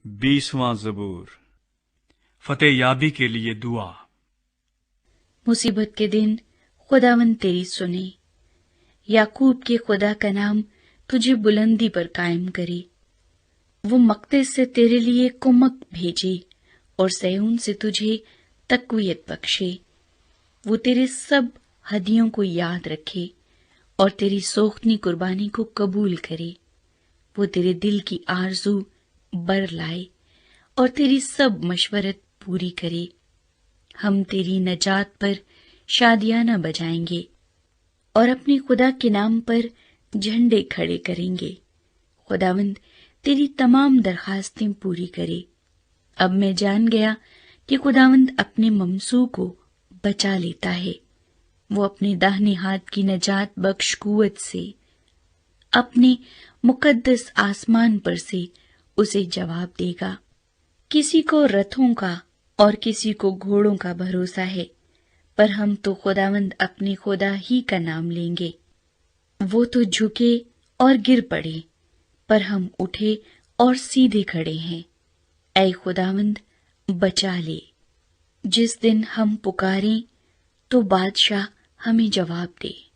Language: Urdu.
20واں زبور۔ فتح یابی کے لیے دعا۔ مصیبت کے دن خداوند تیری سنے، یعقوب کے خدا کا نام تجھے بلندی پر قائم کرے۔ وہ مقدس سے تیرے لیے کمک بھیجے اور صہیون سے تجھے تقویت بخشے۔ وہ تیرے سب ہدیوں کو یاد رکھے اور تیری سوختنی قربانی کو قبول کرے۔ وہ تیرے دل کی آرزو بر لائے اور تیری سب مشورت پوری کرے۔ ہم تیری نجات پر شادیانہ بجائیں گے اور اپنے خدا کے نام پر جھنڈے کھڑے کریں گے۔ خداوند تیری تمام درخواستیں پوری کرے۔ اب میں جان گیا کہ خداوند اپنے ممسوح کو بچا لیتا ہے۔ وہ اپنے داہنے ہاتھ کی نجات بخش قوت سے اپنے مقدس آسمان پر سے اسے جواب دے گا۔ کسی کو رتھوں کا اور کسی کو گھوڑوں کا بھروسہ ہے، پر ہم تو خداوند اپنے خدا ہی کا نام لیں گے۔ وہ تو جھکے اور گر پڑے، پر ہم اٹھے اور سیدھے کھڑے ہیں۔ اے خداوند بچا لے۔ جس دن ہم پکاریں تو بادشاہ ہمیں جواب دے۔